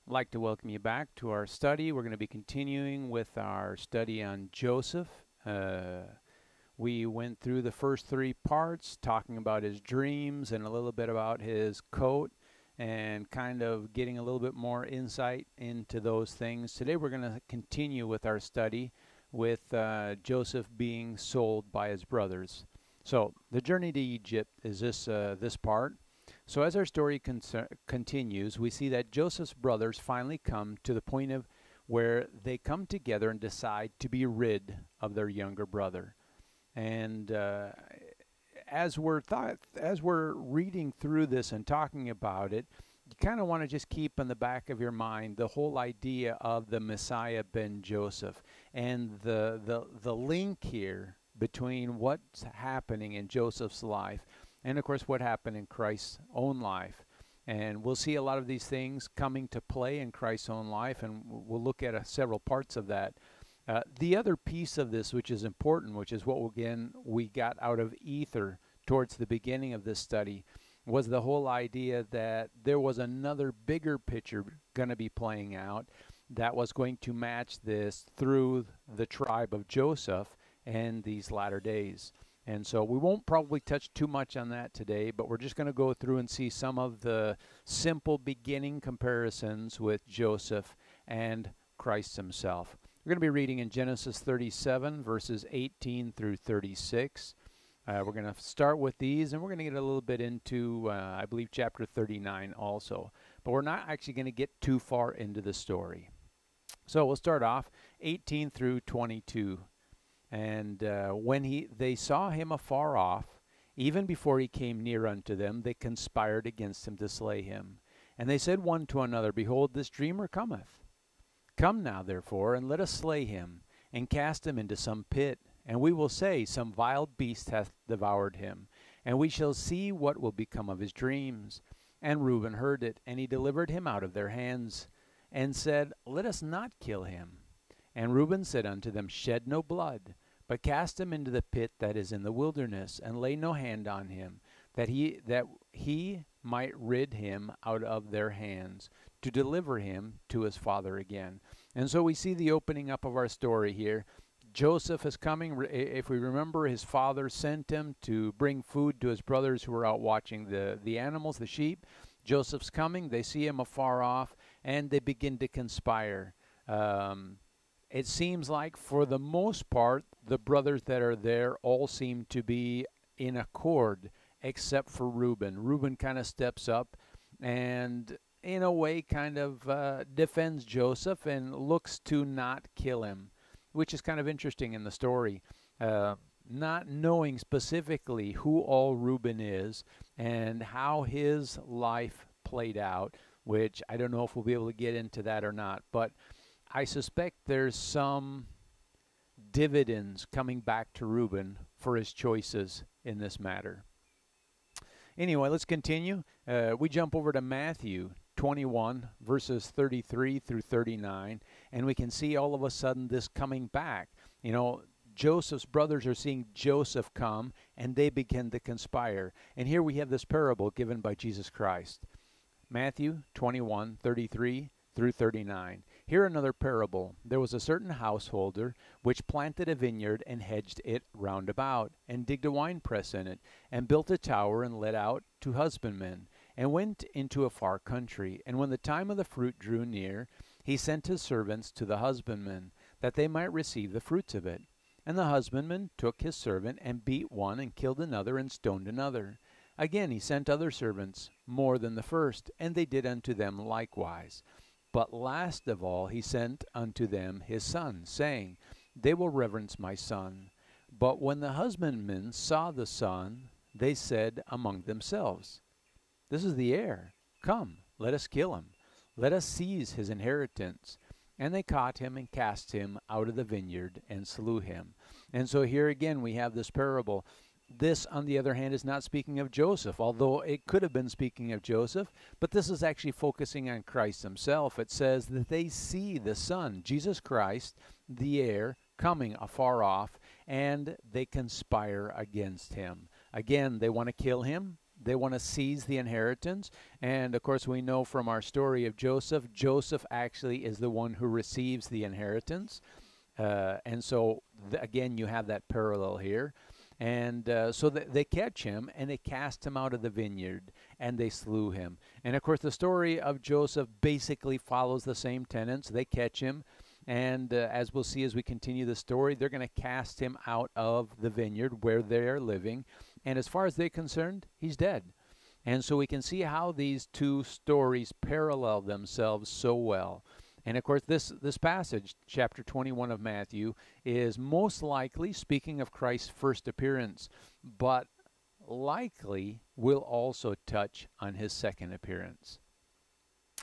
I'd like to welcome you back to our study. We're going to be continuing with our study on Joseph. We went through the first three parts, talking about his dreams and a little bit about his coat and kind of getting a little bit more insight into those things. Today we're going to continue with our study with Joseph being sold by his brothers. So the journey to Egypt is this part. So as our story continues, we see that Joseph's brothers finally come to the point of where they come together and decide to be rid of their younger brother. And as we're reading through this and talking about it, you kind of want to just keep in the back of your mind the whole idea of the Messiah ben Joseph and the link here between what's happening in Joseph's life and, of course, what happened in Christ's own life. And we'll see a lot of these things coming to play in Christ's own life, and we'll look at several parts of that. The other piece of this, which is important, which is what we got out of Ether towards the beginning of this study, was the whole idea that there was another bigger picture going to be playing out that was going to match this through the tribe of Joseph and these latter days. And so we won't probably touch too much on that today, but we're just going to go through and see some of the simple beginning comparisons with Joseph and Christ himself. We're going to be reading in Genesis 37, verses 18 through 36. We're going to start with these, and we're going to get a little bit into, I believe, chapter 39 also. But we're not actually going to get too far into the story. So we'll start off 18 through 22. And when they saw him afar off, even before he came near unto them, they conspired against him to slay him. And they said one to another, Behold, this dreamer cometh. Come now, therefore, and let us slay him, and cast him into some pit. And we will say, Some vile beast hath devoured him, and we shall see what will become of his dreams. And Reuben heard it, and he delivered him out of their hands, and said, Let us not kill him. And Reuben said unto them, Shed no blood, but cast him into the pit that is in the wilderness, and lay no hand on him, that he might rid him out of their hands, to deliver him to his father again. And so we see the opening up of our story here. Joseph is coming. If we remember, his father sent him to bring food to his brothers who were out watching the animals, the sheep. Joseph's coming. They see him afar off, and they begin to conspire. It seems like, for the most part, the brothers that are there all seem to be in accord, except for Reuben. Reuben kind of steps up and, in a way, kind of defends Joseph and looks to not kill him, which is kind of interesting in the story. Not knowing specifically who all Reuben is and how his life played out, which I don't know if we'll be able to get into that or not, but I suspect there's some dividends coming back to Reuben for his choices in this matter. Anyway, let's continue. We jump over to Matthew 21, verses 33 through 39, and we can see all of a sudden this coming back. You know, Joseph's brothers are seeing Joseph come, and they begin to conspire. And here we have this parable given by Jesus Christ. Matthew 21, 33 through 39. Here another parable. There was a certain householder which planted a vineyard and hedged it round about, and digged a winepress in it, and built a tower, and let out to husbandmen, and went into a far country. And when the time of the fruit drew near, he sent his servants to the husbandmen, that they might receive the fruits of it. And the husbandman took his servant, and beat one, and killed another, and stoned another. Again he sent other servants, more than the first, and they did unto them likewise. But last of all he sent unto them his son, saying, They will reverence my son. But when the husbandmen saw the son, they said among themselves, This is the heir. Come, let us kill him. Let us seize his inheritance. And they caught him and cast him out of the vineyard and slew him. And so here again we have this parable. This, on the other hand, is not speaking of Joseph, although it could have been speaking of Joseph, but this is actually focusing on Christ himself. It says that they see the Son, Jesus Christ, the heir, coming afar off, and they conspire against him. Again, they want to kill him. They want to seize the inheritance. And of course, we know from our story of Joseph, Joseph actually is the one who receives the inheritance. And so, again, you have that parallel here. And so they catch him, and they cast him out of the vineyard, and they slew him. And of course, the story of Joseph basically follows the same tenets. They catch him, and as we'll see as we continue the story, they're going to cast him out of the vineyard where they're living. And as far as they're concerned, he's dead. And so we can see how these two stories parallel themselves so well. And of course, this passage, chapter 21 of Matthew, is most likely speaking of Christ's first appearance, but likely will also touch on his second appearance.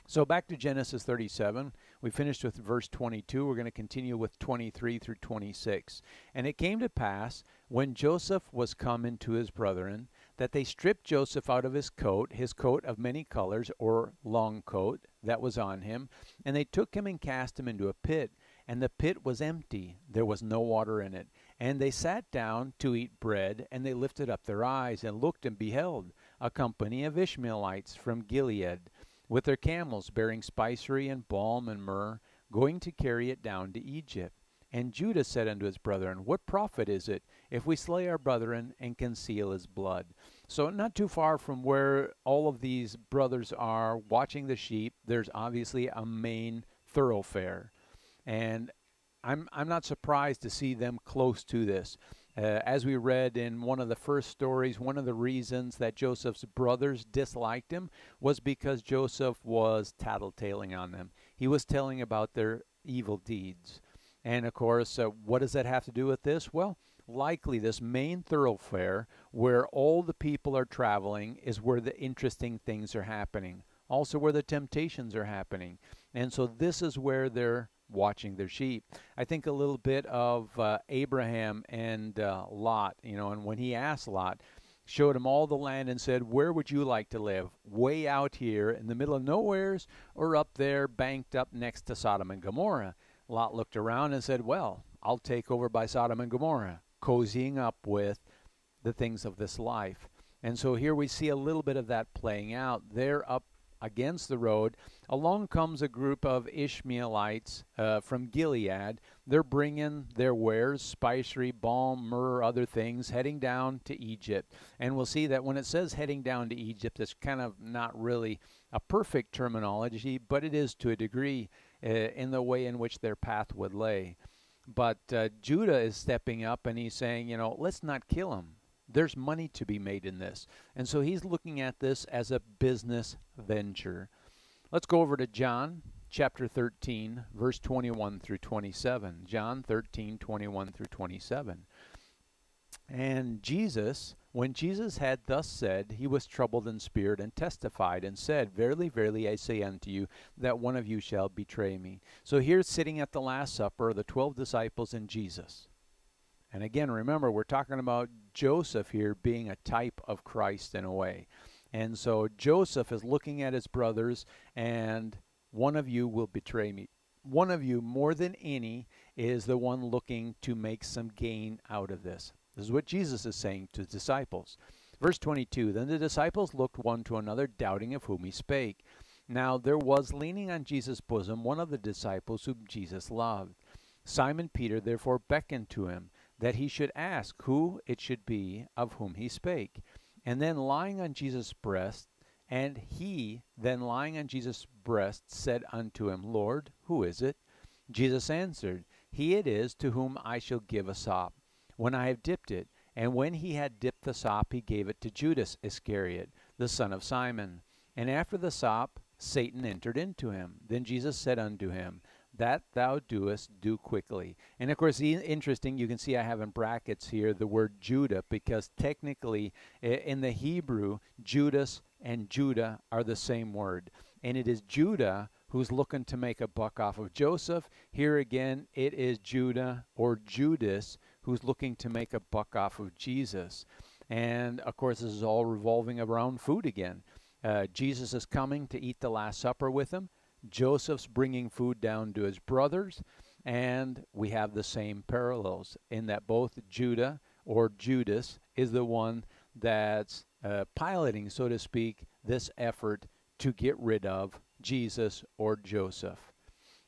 So back to Genesis 37. We finished with verse 22. We're going to continue with 23 through 26. And it came to pass, when Joseph was come into his brethren, that they stripped Joseph out of his coat of many colors, or long coat, that was on him, and they took him and cast him into a pit. And the pit was empty, there was no water in it. And they sat down to eat bread, and they lifted up their eyes, and looked, and beheld a company of Ishmaelites from Gilead, with their camels bearing spicery and balm and myrrh, going to carry it down to Egypt. And Judah said unto his brethren, What profit is it if we slay our brethren and conceal his blood? So not too far from where all of these brothers are watching the sheep, there's obviously a main thoroughfare. And I'm not surprised to see them close to this. As we read in one of the first stories, one of the reasons that Joseph's brothers disliked him was because Joseph was tattletaling on them. He was telling about their evil deeds. And of course, what does that have to do with this? Well, likely this main thoroughfare where all the people are traveling is where the interesting things are happening. Also where the temptations are happening. And so this is where they're watching their sheep. I think a little bit of Abraham and Lot, and when he asked Lot, showed him all the land and said, where would you like to live? Way out here in the middle of nowheres, or up there banked up next to Sodom and Gomorrah? Lot looked around and said, well, I'll take over by Sodom and Gomorrah, cozying up with the things of this life. And so here we see a little bit of that playing out. They're up against the road. Along comes a group of Ishmaelites from Gilead. They're bringing their wares, spicery, balm, myrrh, other things, heading down to Egypt. And we'll see that when it says heading down to Egypt, it's kind of not really a perfect terminology, but it is to a degree in the way in which their path would lay. But Judah is stepping up and he's saying, let's not kill him. There's money to be made in this. And so he's looking at this as a business venture. Let's go over to John chapter 13, verse 21 through 27. John 13, 21 through 27. And Jesus, when Jesus had thus said, he was troubled in spirit and testified and said, Verily, verily, I say unto you, that one of you shall betray me. So here sitting at the Last Supper are the 12 disciples and Jesus. And again, remember, we're talking about Joseph here being a type of Christ in a way. And so Joseph is looking at his brothers, and one of you will betray me. One of you, more than any, is the one looking to make some gain out of this. This is what Jesus is saying to his disciples. Verse 22, Then the disciples looked one to another, doubting of whom he spake. Now there was leaning on Jesus' bosom one of the disciples whom Jesus loved. Simon Peter therefore beckoned to him, that he should ask who it should be of whom he spake. And then lying on Jesus' breast, and he, then lying on Jesus' breast, said unto him, Lord, who is it? Jesus answered, He it is to whom I shall give a sop, when I have dipped it. And when he had dipped the sop, he gave it to Judas Iscariot, the son of Simon. And after the sop, Satan entered into him. Then Jesus said unto him, That thou doest, do quickly. And of course, interesting, you can see I have in brackets here the word Judah, because technically in the Hebrew, Judas and Judah are the same word. And it is Judah who's looking to make a buck off of Joseph. Here again, it is Judah or Judas who's looking to make a buck off of Jesus. And of course, this is all revolving around food again. Jesus is coming to eat the Last Supper with him. Joseph's bringing food down to his brothers, and we have the same parallels in that both Judah or Judas is the one that's piloting, so to speak, this effort to get rid of Jesus or Joseph.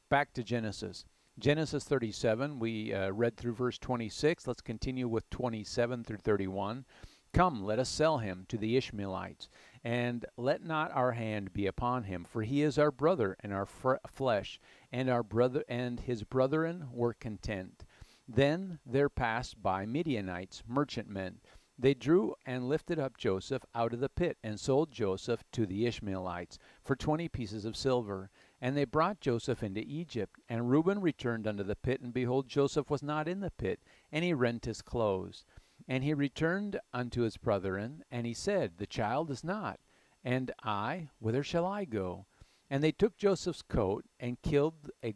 Back to Genesis. Genesis 37, we read through verse 26. Let's continue with 27 through 31. Come, let us sell him to the Ishmaelites, and let not our hand be upon him, for he is our brother and our flesh, and our brother and his brethren were content. Then there passed by Midianites, merchantmen. They drew and lifted up Joseph out of the pit, and sold Joseph to the Ishmaelites for 20 pieces of silver. And they brought Joseph into Egypt. And Reuben returned unto the pit, and behold, Joseph was not in the pit, and he rent his clothes. And he returned unto his brethren, and he said, The child is not. And I, whither shall I go? And they took Joseph's coat, and killed a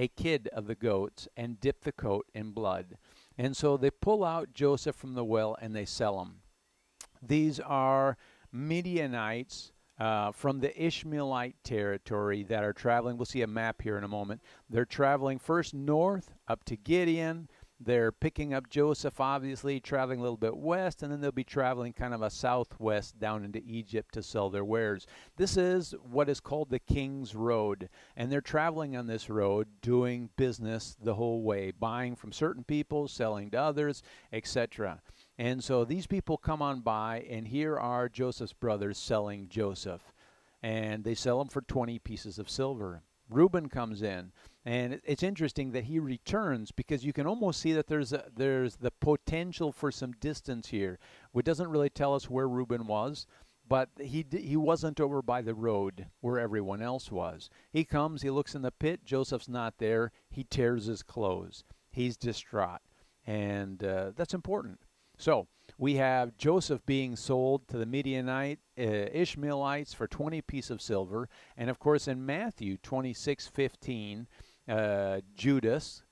kid of the goats, and dipped the coat in blood. And so they pull out Joseph from the well, and they sell him. These are Midianites from the Ishmaelite territory that are traveling. We'll see a map here in a moment. They're traveling first north up to Gideon. They're picking up Joseph, obviously, traveling a little bit west, and then they'll be traveling kind of a southwest down into Egypt to sell their wares. This is what is called the King's Road, and they're traveling on this road, doing business the whole way, buying from certain people, selling to others, etc. And so these people come on by, and here are Joseph's brothers selling Joseph, and they sell him for 20 pieces of silver. Reuben comes in, and it's interesting that he returns, because you can almost see that there's the potential for some distance here. It doesn't really tell us where Reuben was, but he wasn't over by the road where everyone else was. He comes, he looks in the pit, Joseph's not there, he tears his clothes. He's distraught, and that's important. So we have Joseph being sold to the Midianite Ishmaelites for 20 pieces of silver. And of course in Matthew 26:15, Judas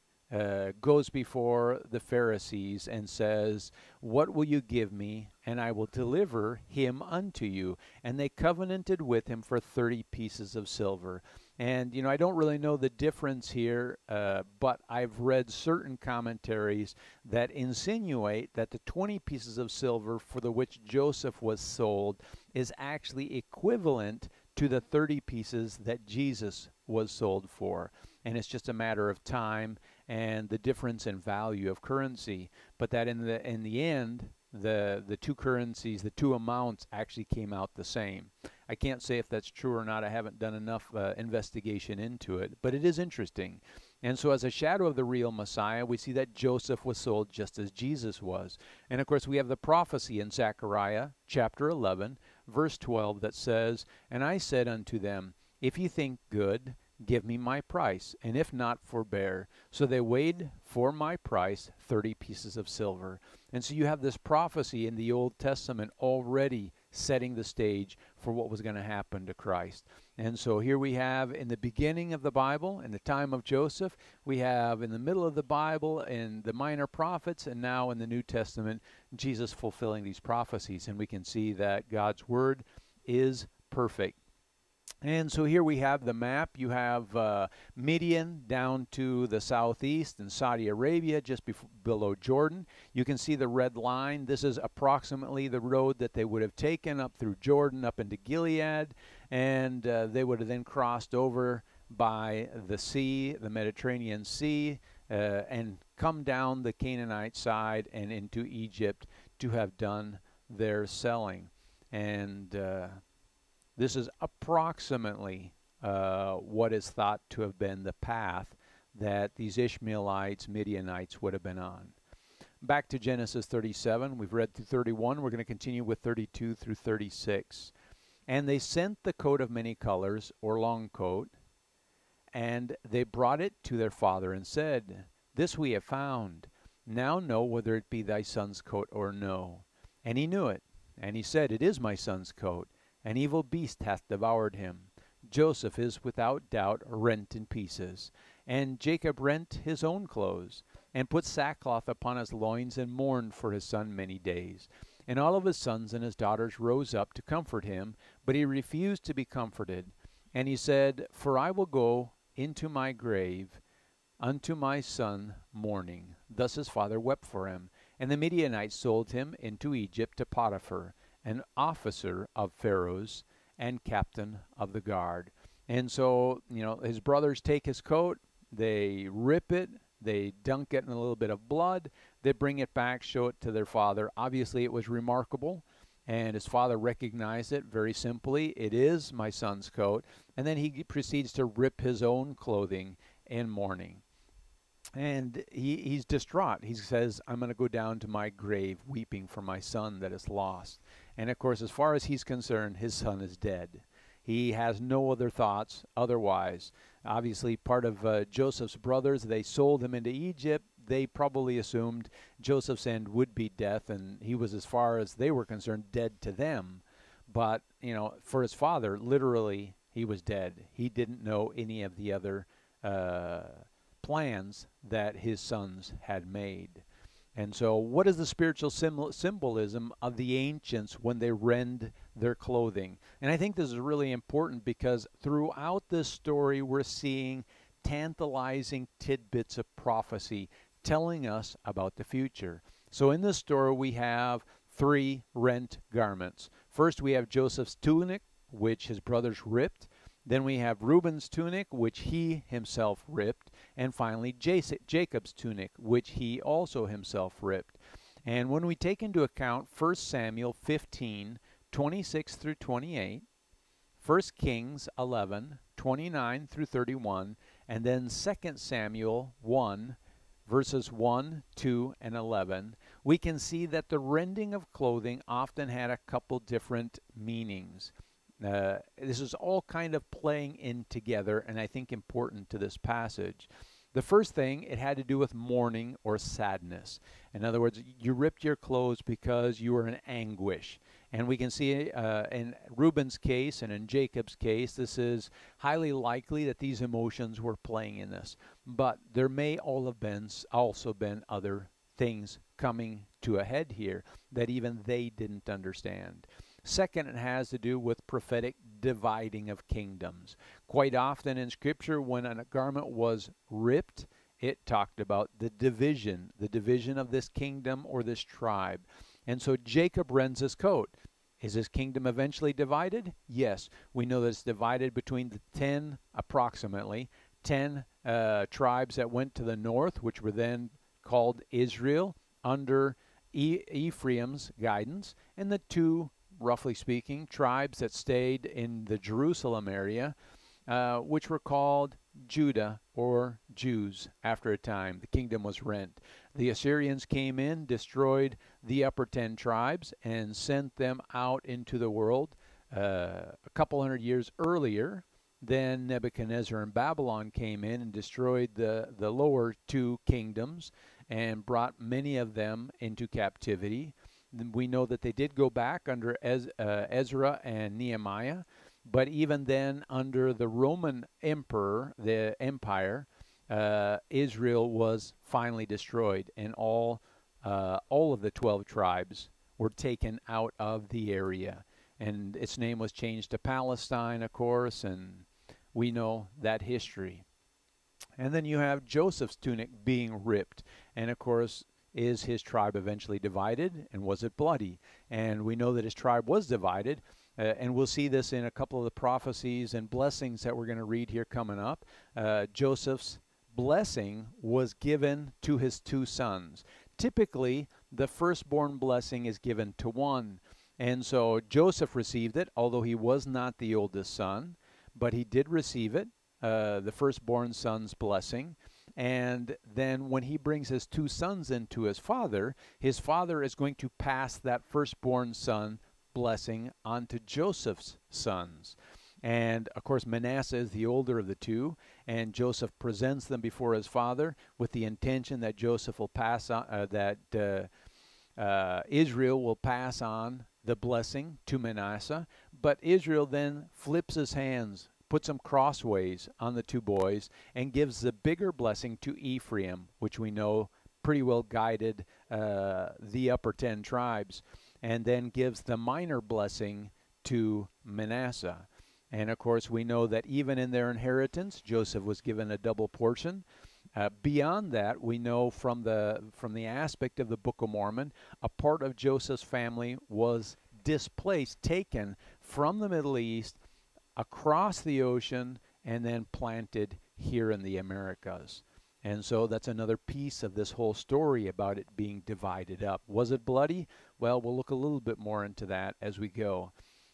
goes before the Pharisees and says, What will you give me? And I will deliver him unto you. And they covenanted with him for 30 pieces of silver. And, you know, I don't really know the difference here, but I've read certain commentaries that insinuate that the 20 pieces of silver for the which Joseph was sold is actually equivalent to the 30 pieces that Jesus was sold for. And it's just a matter of time and the difference in value of currency. But that in the end, the two currencies, the two amounts actually came out the same. I can't say if that's true or not. I haven't done enough investigation into it, but it is interesting. And so as a shadow of the real Messiah, we see that Joseph was sold just as Jesus was. And of course, we have the prophecy in Zechariah chapter 11, verse 12 that says, And I said unto them, If ye think good, give me my price, and if not, forbear. So they weighed for my price 30 pieces of silver. And so you have this prophecy in the Old Testament already setting the stage for what was going to happen to Christ. And so here we have in the beginning of the Bible, in the time of Joseph, we have in the middle of the Bible in the minor prophets, and now in the New Testament, Jesus fulfilling these prophecies. And we can see that God's word is perfect. And so here we have the map. You have Midian down to the southeast and Saudi Arabia just below Jordan. You can see the red line. This is approximately the road that they would have taken up through Jordan, up into Gilead, and they would have then crossed over by the sea, the Mediterranean Sea, and come down the Canaanite side and into Egypt to have done their selling. And this is approximately what is thought to have been the path that these Ishmaelites, Midianites would have been on. Back to Genesis 37. We've read through 31. We're going to continue with 32 through 36. And they sent the coat of many colors, or long coat, and they brought it to their father and said, This we have found. Now know whether it be thy son's coat or no. And he knew it. And he said, It is my son's coat. An evil beast hath devoured him. Joseph is without doubt rent in pieces. And Jacob rent his own clothes, and put sackcloth upon his loins, and mourned for his son many days. And all of his sons and his daughters rose up to comfort him, but he refused to be comforted. And he said, For I will go into my grave unto my son mourning. Thus his father wept for him. And the Midianites sold him into Egypt to Potiphar, an officer of Pharaoh's and captain of the guard. And so, his brothers take his coat, they rip it, they dunk it in a little bit of blood, they bring it back, show it to their father. Obviously, it was remarkable, and his father recognized it very simply. It is my son's coat. And then he proceeds to rip his own clothing in mourning. And he's distraught. He says, I'm going to go down to my grave weeping for my son that is lost. And of course, as far as he's concerned, his son is dead. He has no other thoughts otherwise. Obviously, part of Joseph's brothers, they sold him into Egypt. They probably assumed Joseph's end would be death, and he was, as far as they were concerned, dead to them. But, for his father, literally, he was dead. He didn't know any of the other plans that his sons had made. And so what is the spiritual symbolism of the ancients when they rend their clothing? And I think this is really important because throughout this story we're seeing tantalizing tidbits of prophecy telling us about the future. So in this story we have 3 rent garments. First we have Joseph's tunic, which his brothers ripped. Then we have Reuben's tunic, which he himself ripped. And finally, Jacob's tunic, which he also himself ripped. And when we take into account 1 Samuel 15, 26 through 28, 1 Kings 11, 29 through 31, and then 2 Samuel 1, verses 1, 2, and 11, we can see that the rending of clothing often had a couple different meanings. This is all kind of playing in together, and I think important to this passage. The first thing, it had to do with mourning or sadness. In other words, you ripped your clothes because you were in anguish. And we can see in Reuben's case and in Jacob's case, this is highly likely that these emotions were playing in this. But there may also been other things coming to a head here that even they didn't understand. Second, it has to do with prophetic dividing of kingdoms. Quite often in Scripture, when a garment was ripped, it talked about the division of this kingdom or this tribe. And so Jacob rends his coat. Is his kingdom eventually divided? Yes. We know that it's divided between the approximately 10 tribes that went to the north, which were then called Israel, under Ephraim's guidance, and the 2, roughly speaking, tribes that stayed in the Jerusalem area, which were called Judah or Jews after a time. The kingdom was rent. The Assyrians came in, destroyed the upper 10 tribes, and sent them out into the world a couple hundred years earlier. Then Nebuchadnezzar and Babylon came in and destroyed the lower 2 kingdoms and brought many of them into captivity. We know that they did go back under Ezra and Nehemiah, but even then under the Roman emperor, the empire, Israel was finally destroyed, and all of the 12 tribes were taken out of the area. And its name was changed to Palestine, of course, and we know that history. And then you have Joseph's tunic being ripped, and of course, is his tribe eventually divided, and was it bloody? And we know that his tribe was divided, and we'll see this in a couple of the prophecies and blessings that we're going to read here coming up. Joseph's blessing was given to his 2 sons. Typically, the firstborn blessing is given to one. And so Joseph received it, although he was not the oldest son, but he did receive it, the firstborn son's blessing. And then when he brings his 2 sons into his father is going to pass that firstborn son blessing on to Joseph's sons. And of course Manasseh is the older of the 2, and Joseph presents them before his father with the intention that Joseph will pass on, Israel will pass on the blessing to Manasseh. But Israel then flips his hands, puts them crossways on the 2 boys, and gives the bigger blessing to Ephraim, which we know pretty well guided the upper 10 tribes, and then gives the minor blessing to Manasseh. And of course we know that even in their inheritance, Joseph was given a double portion. Beyond that, we know from the aspect of the Book of Mormon, a part of Joseph's family was displaced, taken from the Middle East across the ocean and then planted here in the Americas. And so that's another piece of this whole story about it being divided up. Was it bloody? Well, we'll look a little bit more into that as we go.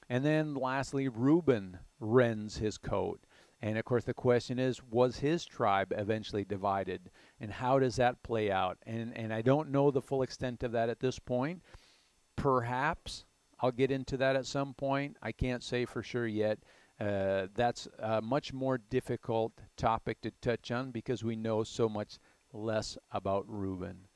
And then lastly, Reuben rends his coat. And of course the question is, was his tribe eventually divided? And how does that play out? And I don't know the full extent of that at this point. Perhaps I'll get into that at some point. I can't say for sure yet. That's a much more difficult topic to touch on because we know so much less about Reuben.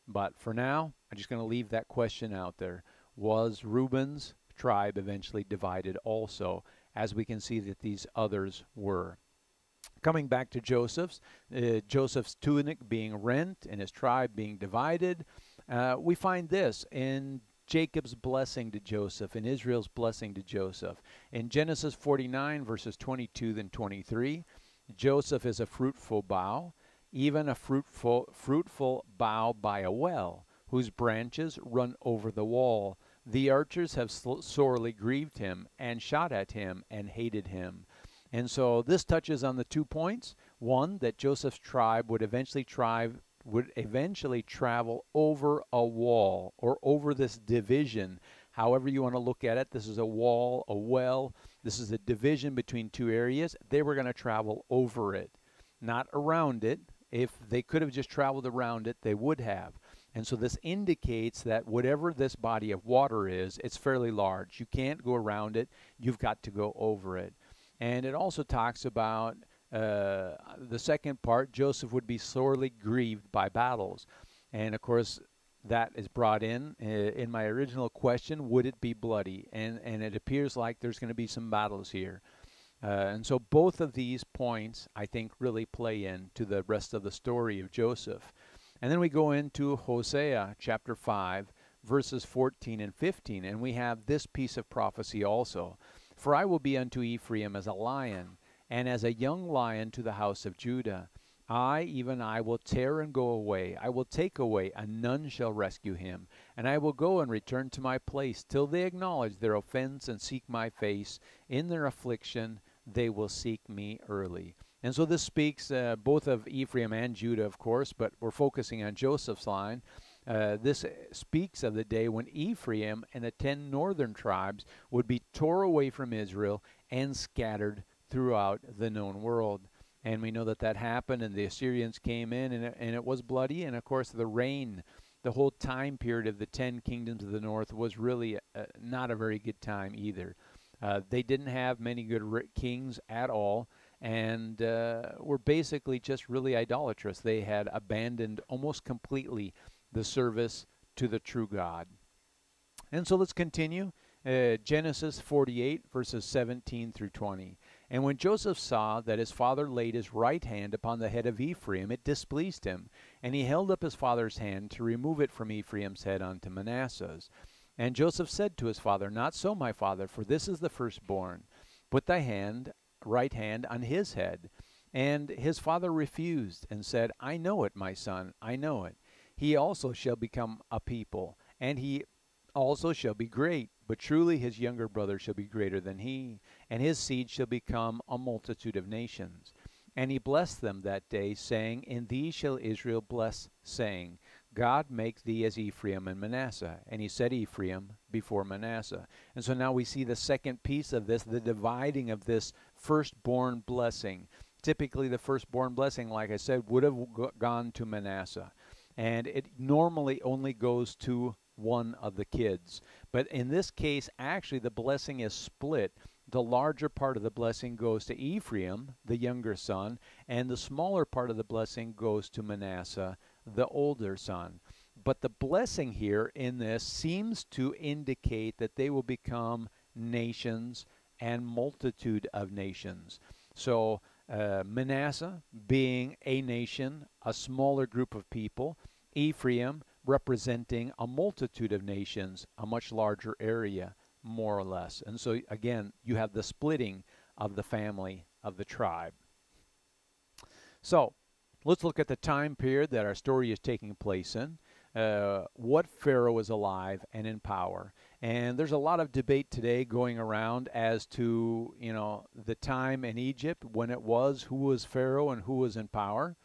But for now, I'm just going to leave that question out there. Was Reuben's tribe eventually divided also, as we can see that these others were? Coming back to Joseph's tunic being rent and his tribe being divided, we find this in Jacob's blessing to Joseph and Israel's blessing to Joseph. In Genesis 49, verses 22 and 23, Joseph is a fruitful bough, even a fruitful bough by a well, whose branches run over the wall. The archers have sorely grieved him, and shot at him, and hated him. And so this touches on the 2 points. One, that Joseph's tribe would eventually travel over a wall, or over this division. However you want to look at it, this is a wall, a well. This is a division between 2 areas. They were going to travel over it, not around it. If they could have just traveled around it, they would have. And so this indicates that whatever this body of water is, it's fairly large. You can't go around it. You've got to go over it. And it also talks about the second part, Joseph would be sorely grieved by battles. And of course, that is brought in my original question, would it be bloody? And it appears like there's going to be some battles here. And so both of these points, I think, really play into the rest of the story of Joseph. And then we go into Hosea chapter 5, verses 14 and 15, and we have this piece of prophecy also. For I will be unto Ephraim as a lion, and as a young lion to the house of Judah. I, even I, will tear and go away. I will take away, and none shall rescue him. And I will go and return to my place, till they acknowledge their offense and seek my face. In their affliction they will seek me early. And so this speaks both of Ephraim and Judah, of course, but we're focusing on Joseph's line. This speaks of the day when Ephraim and the 10 northern tribes would be tore away from Israel and scattered throughout the known world. And we know that that happened, and the Assyrians came in, and it was bloody. And of course, the reign, the whole time period of the 10 kingdoms of the north was really not a very good time either. They didn't have many good kings at all, and were basically just really idolatrous. They had abandoned almost completely the service to the true God. And so let's continue. Genesis 48, verses 17 through 20. And when Joseph saw that his father laid his right hand upon the head of Ephraim, it displeased him. And he held up his father's hand to remove it from Ephraim's head unto Manasseh's. And Joseph said to his father, Not so, my father, for this is the firstborn. Put thy right hand on his head. And his father refused, and said, I know it, my son, I know it. He also shall become a people, and he also shall be great. But truly his younger brother shall be greater than he, and his seed shall become a multitude of nations. And he blessed them that day, saying, In thee shall Israel bless, saying, God make thee as Ephraim and Manasseh. And he set Ephraim before Manasseh. And so now we see the second piece of this, the dividing of this firstborn blessing. Typically the firstborn blessing, like I said, would have gone to Manasseh. And it normally only goes to one of the kids. But in this case, actually the blessing is split. The larger part of the blessing goes to Ephraim, the younger son, and the smaller part of the blessing goes to Manasseh, the older son. But the blessing here in this seems to indicate that they will become nations and multitude of nations. So Manasseh being a nation, a smaller group of people, Ephraim representing a multitude of nations, a much larger area, more or less. And so again, you have the splitting of the family, of the tribe. So let's look at the time period that our story is taking place in. What Pharaoh is alive and in power. And there's a lot of debate today going around as to, the time in Egypt when it was, who was Pharaoh and who was in power.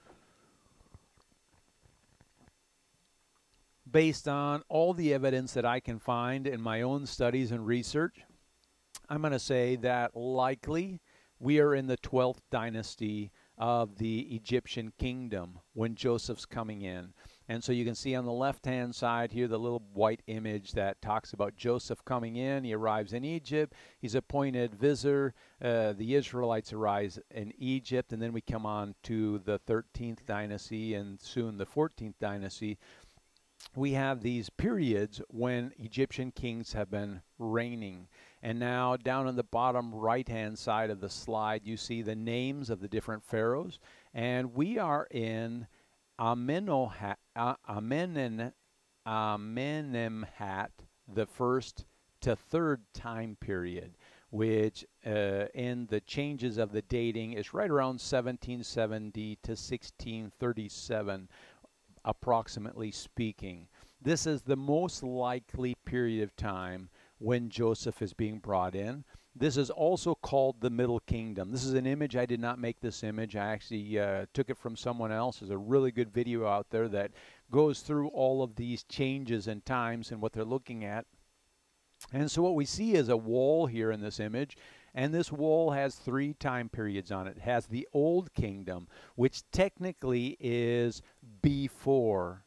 Based on all the evidence that I can find in my own studies and research, I'm going to say that likely we are in the 12th dynasty of the Egyptian kingdom when Joseph's coming in. And so you can see on the left-hand side here the little white image that talks about Joseph coming in. He arrives in Egypt. He's appointed vizier. The Israelites arise in Egypt. And then we come on to the 13th dynasty and soon the 14th dynasty. We have these periods when Egyptian kings have been reigning. And now down on the bottom right-hand side of the slide, you see the names of the different pharaohs. And we are in Amenemhat the first to third time period, which in the changes of the dating is right around 1770 to 1637. Approximately speaking. This is the most likely period of time when Joseph is being brought in. This is also called the Middle Kingdom. This is an image. I did not make this image. I actually took it from someone else. There's a really good video out there that goes through all of these changes in times and what they're looking at. And so what we see is a wall here in this image. And this wall has 3 time periods on it. It has the Old Kingdom, which technically is before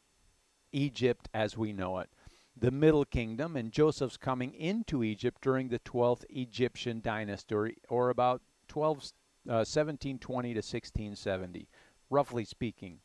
Egypt as we know it. The Middle Kingdom, and Joseph's coming into Egypt during the 12th Egyptian dynasty, or about 1720 to 1670, roughly speaking.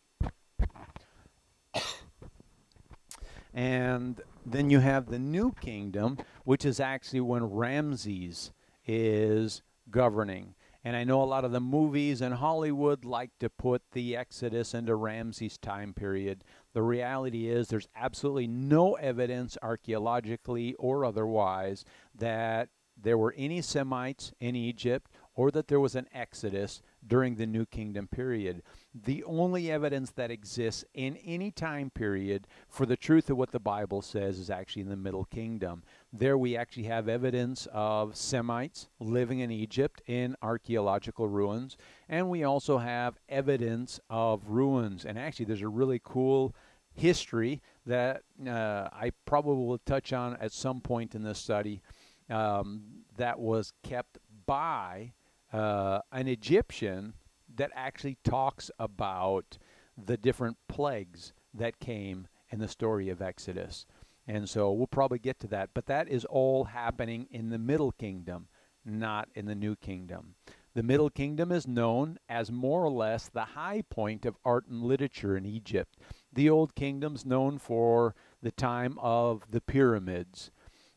And then you have the New Kingdom, which is actually when Ramses is governing. And I know a lot of the movies in Hollywood like to put the Exodus into Ramses' time period. The reality is there's absolutely no evidence archaeologically or otherwise that there were any Semites in Egypt or that there was an Exodus during the New Kingdom period. The only evidence that exists in any time period for the truth of what the Bible says is actually in the Middle Kingdom. There we actually have evidence of Semites living in Egypt in archaeological ruins, and we also have evidence of ruins. And actually there's a really cool history that I probably will touch on at some point in this study that was kept by an Egyptian that actually talks about the different plagues that came in the story of Exodus. And so we'll probably get to that. But that is all happening in the Middle Kingdom, not in the New Kingdom. The Middle Kingdom is known as more or less the high point of art and literature in Egypt. The Old Kingdom's known for the time of the pyramids.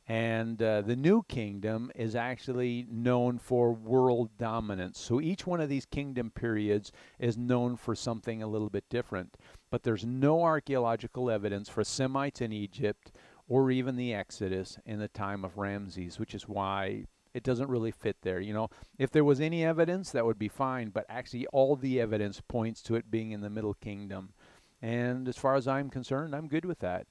And the New Kingdom is actually known for world dominance. So each one of these kingdom periods is known for something a little bit different. But there's no archaeological evidence for Semites in Egypt or even the Exodus in the time of Ramses, which is why it doesn't really fit there. You know, if there was any evidence, that would be fine. But actually all the evidence points to it being in the Middle Kingdom. And as far as I'm concerned, I'm good with that.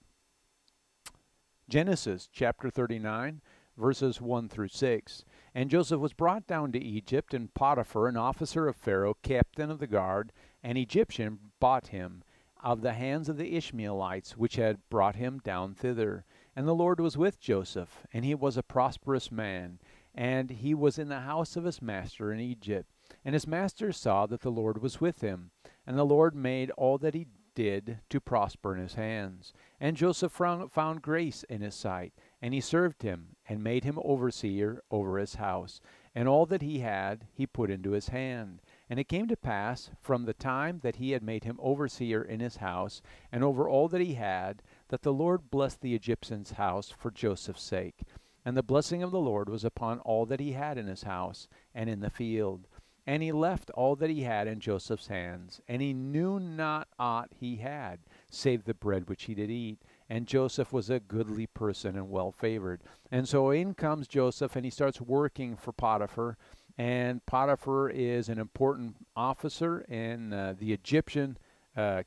Genesis chapter 39, verses 1 through 6. And Joseph was brought down to Egypt, and Potiphar, an officer of Pharaoh, captain of the guard, an Egyptian, bought him of the hands of the Ishmaelites, which had brought him down thither. And the Lord was with Joseph, and he was a prosperous man, and he was in the house of his master in Egypt. And his master saw that the Lord was with him, and the Lord made all that he did to prosper in his hands. And Joseph found grace in his sight, and he served him, and made him overseer over his house. And all that he had he put into his hand. And it came to pass, from the time that he had made him overseer in his house, and over all that he had, that the Lord blessed the Egyptian's house for Joseph's sake. And the blessing of the Lord was upon all that he had in his house, and in the field. And he left all that he had in Joseph's hands, and he knew not aught he had, save the bread which he did eat. And Joseph was a goodly person and well favored. And so in comes Joseph, and he starts working for Potiphar. And Potiphar is an important officer in the Egyptian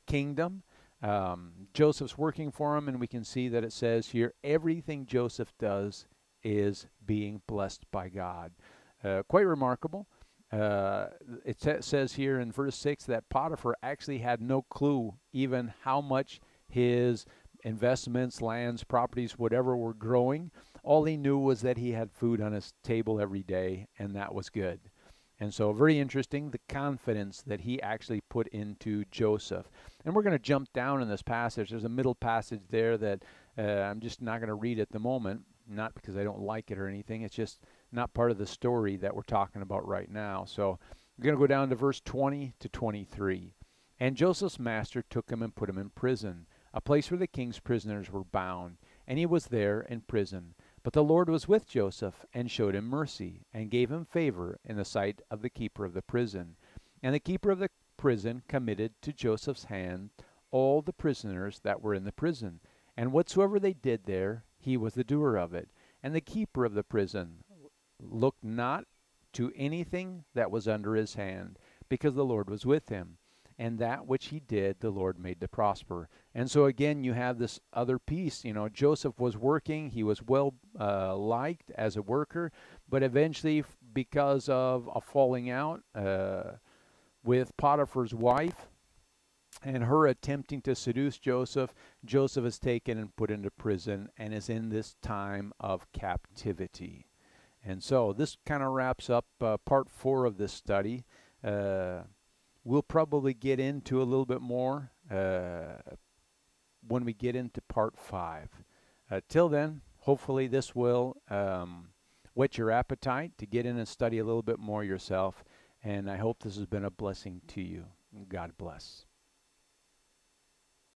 kingdom. Joseph's working for him, and we can see that it says here, everything Joseph does is being blessed by God. Quite remarkable. It says here in verse 6 that Potiphar actually had no clue even how much his investments, lands, properties, whatever were growing. All he knew was that he had food on his table every day, and that was good. And so very interesting, the confidence that he actually put into Joseph. And we're going to jump down in this passage. There's a middle passage there that I'm just not going to read at the moment, not because I don't like it or anything. It's just not part of the story that we're talking about right now. So we're going to go down to verse 20 to 23. And Joseph's master took him and put him in prison, a place where the king's prisoners were bound. And he was there in prison. But the Lord was with Joseph, and showed him mercy, and gave him favor in the sight of the keeper of the prison. And the keeper of the prison committed to Joseph's hand all the prisoners that were in the prison. And whatsoever they did there, he was the doer of it. And the keeper of the prison looked not to anything that was under his hand, because the Lord was with him. And that which he did, the Lord made to prosper. And so again, you have this other piece. You know, Joseph was working. He was well liked as a worker. But eventually, because of a falling out with Potiphar's wife and her attempting to seduce Joseph, Joseph is taken and put into prison and is in this time of captivity. And so this kind of wraps up part 4 of this study. We'll probably get into a little bit more when we get into part 5. Till then, hopefully this will whet your appetite to get in and study a little bit more yourself. And I hope this has been a blessing to you. God bless.